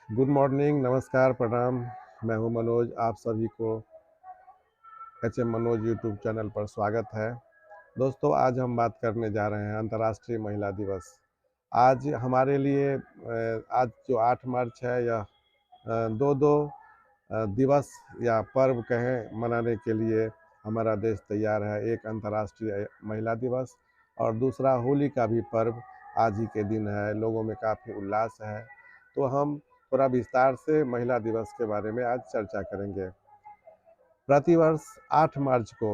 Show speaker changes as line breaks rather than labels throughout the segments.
Good morning, नमस्कार, प्रणाम। मैं हूं मनोज। आप सभी को मनोज यूट्यूब चैनल पर स्वागत है। दोस्तों, आज हम बात करने जा रहे हैं अंतर्राष्ट्रीय महिला दिवस। आज हमारे लिए आज जो 8 मार्च है, यह दो दो दिवस या पर्व कहें मनाने के लिए हमारा देश तैयार है। एक अंतर्राष्ट्रीय महिला दिवस और दूसरा होली का भी पर्व आज ही के दिन है। लोगों में काफ़ी उल्लास है। तो हम थोड़ा विस्तार से महिला दिवस के बारे में आज चर्चा करेंगे। प्रतिवर्ष 8 मार्च को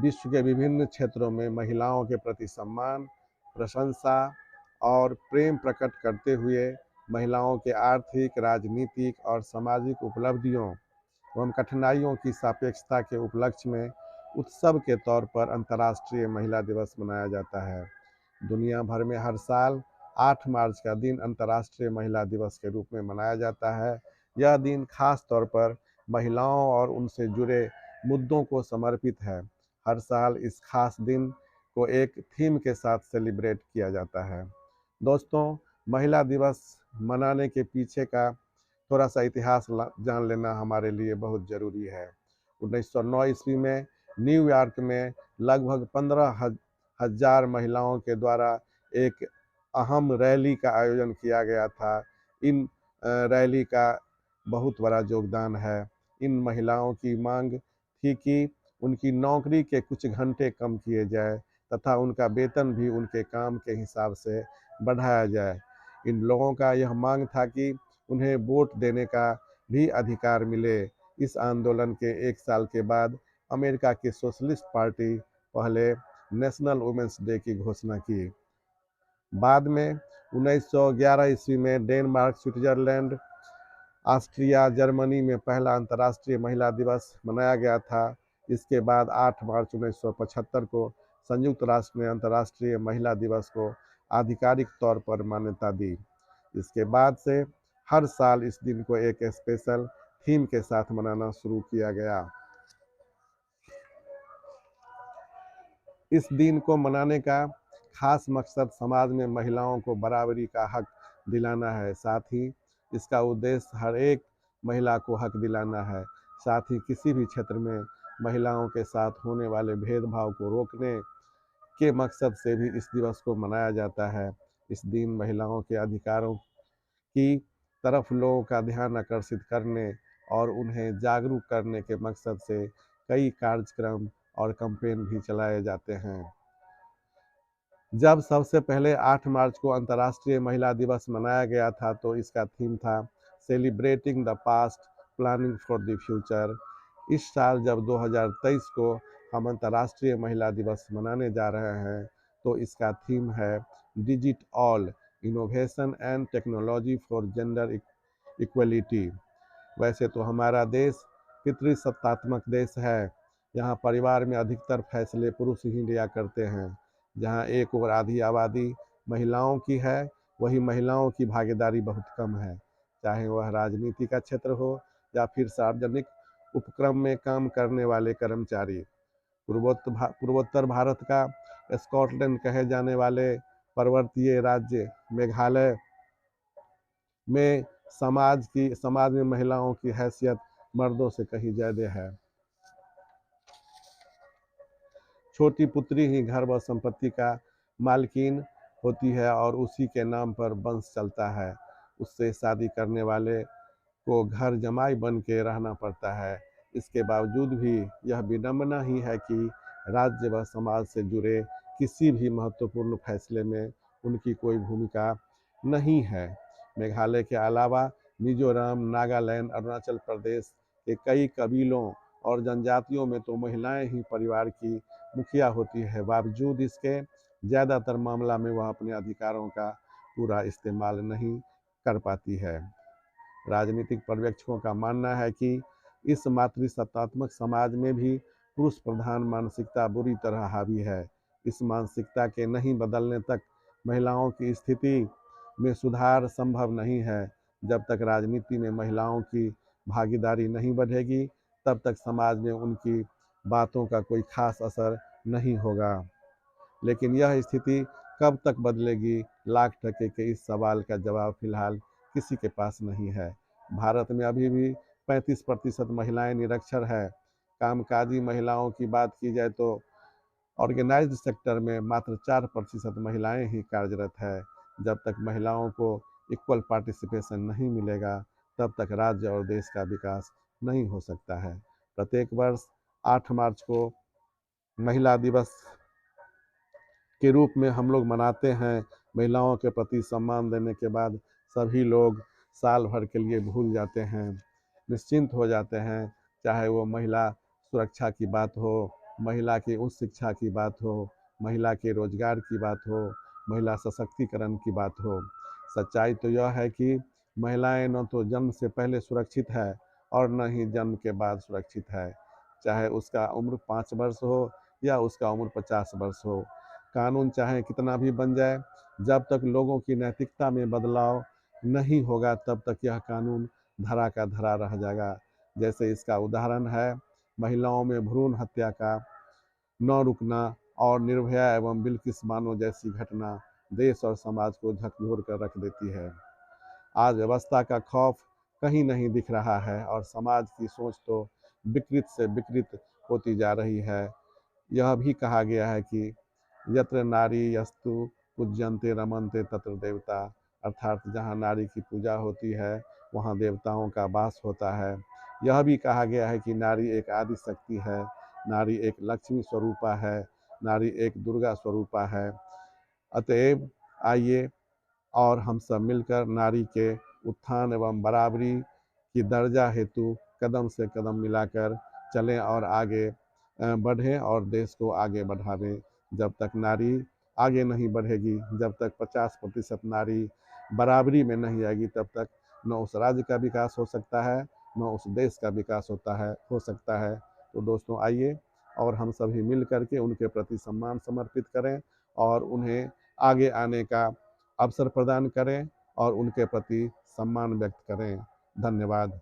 विश्व के विभिन्न क्षेत्रों में महिलाओं के प्रति सम्मान, प्रशंसा और प्रेम प्रकट करते हुए महिलाओं के आर्थिक, राजनीतिक और सामाजिक उपलब्धियों एवं कठिनाइयों की सापेक्षता के उपलक्ष्य में उत्सव के तौर पर अंतर्राष्ट्रीय महिला दिवस मनाया जाता है। दुनिया भर में हर साल 8 मार्च का दिन अंतर्राष्ट्रीय महिला दिवस के रूप में मनाया जाता है। यह दिन खास तौर पर महिलाओं और उनसे जुड़े मुद्दों को समर्पित है। हर साल इस खास दिन को एक थीम के साथ सेलिब्रेट किया जाता है। दोस्तों, महिला दिवस मनाने के पीछे का थोड़ा सा इतिहास जान लेना हमारे लिए बहुत ज़रूरी है। 1909 ईस्वी में न्यूयॉर्क में लगभग 15,000 महिलाओं के द्वारा एक अहम रैली का आयोजन किया गया था। इन रैली का बहुत बड़ा योगदान है। इन महिलाओं की मांग थी कि उनकी नौकरी के कुछ घंटे कम किए जाए तथा उनका वेतन भी उनके काम के हिसाब से बढ़ाया जाए। इन लोगों का यह मांग था कि उन्हें वोट देने का भी अधिकार मिले। इस आंदोलन के 1 साल के बाद अमेरिका की सोशलिस्ट पार्टी पहले नेशनल वुमेन्स डे की घोषणा की। बाद में 1911 ईस्वी में डेनमार्क, स्विट्जरलैंड, ऑस्ट्रिया, जर्मनी में पहला अंतर्राष्ट्रीय महिला दिवस मनाया गया था। इसके बाद 8 मार्च 1975 को संयुक्त राष्ट्र ने अंतर्राष्ट्रीय महिला दिवस को आधिकारिक तौर पर मान्यता दी। इसके बाद से हर साल इस दिन को एक स्पेशल थीम के साथ मनाना शुरू किया गया। इस दिन को मनाने का खास मकसद समाज में महिलाओं को बराबरी का हक दिलाना है। साथ ही इसका उद्देश्य हर एक महिला को हक दिलाना है। साथ ही किसी भी क्षेत्र में महिलाओं के साथ होने वाले भेदभाव को रोकने के मकसद से भी इस दिवस को मनाया जाता है। इस दिन महिलाओं के अधिकारों की तरफ लोगों का ध्यान आकर्षित करने और उन्हें जागरूक करने के मकसद से कई कार्यक्रम और कैंपेन भी चलाए जाते हैं। जब सबसे पहले 8 मार्च को अंतर्राष्ट्रीय महिला दिवस मनाया गया था तो इसका थीम था celebrating the past, planning for the future. इस साल जब 2023 को हम अंतर्राष्ट्रीय महिला दिवस मनाने जा रहे हैं तो इसका थीम है digit all, innovation and technology for gender equality. वैसे तो हमारा देश पितृसत्तात्मक देश है। यहाँ परिवार में अधिकतर फैसले पुरुष ही लिया करते हैं। जहाँ एक और आधी आबादी महिलाओं की है, वही महिलाओं की भागीदारी बहुत कम है। चाहे वह राजनीति का क्षेत्र हो या फिर सार्वजनिक उपक्रम में काम करने वाले कर्मचारी। पूर्वोत्तर भारत का स्कॉटलैंड कहे जाने वाले पर्वतीय राज्य मेघालय में समाज में महिलाओं की हैसियत मर्दों से कहीं ज़्यादा है। छोटी पुत्री ही घर व संपत्ति का मालकिन होती है और उसी के नाम पर वंश चलता है। उससे शादी करने वाले को घर जमाई बन के रहना पड़ता है। इसके बावजूद भी यह विडंबना ही है कि राज्य व समाज से जुड़े किसी भी महत्वपूर्ण फैसले में उनकी कोई भूमिका नहीं है। मेघालय के अलावा मिजोरम, नागालैंड, अरुणाचल प्रदेश के कई कबीलों और जनजातियों में तो महिलाएं ही परिवार की मुखिया होती है। बावजूद इसके ज़्यादातर मामला में वह अपने अधिकारों का पूरा इस्तेमाल नहीं कर पाती है। राजनीतिक पर्यवेक्षकों का मानना है कि इस मातृसत्तात्मक समाज में भी पुरुष प्रधान मानसिकता बुरी तरह हावी है। इस मानसिकता के नहीं बदलने तक महिलाओं की स्थिति में सुधार संभव नहीं है। जब तक राजनीति में महिलाओं की भागीदारी नहीं बढ़ेगी, तब तक समाज में उनकी बातों का कोई खास असर नहीं होगा। लेकिन यह स्थिति कब तक बदलेगी, लाख टके के इस सवाल का जवाब फिलहाल किसी के पास नहीं है। भारत में अभी भी 35% महिलाएं निरक्षर है। कामकाजी महिलाओं की बात की जाए तो ऑर्गेनाइज्ड सेक्टर में मात्र 4% महिलाएं ही कार्यरत है। जब तक महिलाओं को इक्वल पार्टिसिपेशन नहीं मिलेगा, तब तक राज्य और देश का विकास नहीं हो सकता है। प्रत्येक वर्ष 8 मार्च को महिला दिवस के रूप में हम लोग मनाते हैं। महिलाओं के प्रति सम्मान देने के बाद सभी लोग साल भर के लिए भूल जाते हैं, निश्चिंत हो जाते हैं। चाहे वो महिला सुरक्षा की बात हो, महिला की उच्च शिक्षा की बात हो, महिला के रोजगार की बात हो, महिला सशक्तिकरण की बात हो। सच्चाई तो यह है कि महिलाएं न तो जन्म से पहले सुरक्षित है और न ही जन्म के बाद सुरक्षित है। चाहे उसका उम्र 5 वर्ष हो या उसका उम्र 50 वर्ष हो, कानून चाहे कितना भी बन जाए, जब तक लोगों की नैतिकता में बदलाव नहीं होगा, तब तक यह कानून धरा का धरा रह जाएगा। जैसे इसका उदाहरण है महिलाओं में भ्रूण हत्या का न रुकना और निर्भया एवं बिल्किस बानो जैसी घटना देश और समाज को झकझोर कर रख देती है। आज व्यवस्था का खौफ कहीं नहीं दिख रहा है और समाज की सोच तो विकृत से विकृत होती जा रही है। यह भी कहा गया है कि यत्र नारी यस्तु पूज्यन्ते रमन्ते तत्र देवता, अर्थात जहाँ नारी की पूजा होती है वहाँ देवताओं का वास होता है। यह भी कहा गया है कि नारी एक आदि शक्ति है, नारी एक लक्ष्मी स्वरूपा है, नारी एक दुर्गा स्वरूपा है। अतएव आइए और हम सब मिलकर नारी के उत्थान एवं बराबरी की दर्जा हेतु कदम से कदम मिलाकर चलें और आगे बढ़ें और देश को आगे बढ़ावें। जब तक नारी आगे नहीं बढ़ेगी, जब तक 50% नारी बराबरी में नहीं आएगी, तब तक न उस राज्य का विकास हो सकता है, न उस देश का विकास हो सकता है। तो दोस्तों आइए और हम सभी मिल करके उनके प्रति सम्मान समर्पित करें और उन्हें आगे आने का अवसर प्रदान करें और उनके प्रति सम्मान व्यक्त करें। धन्यवाद।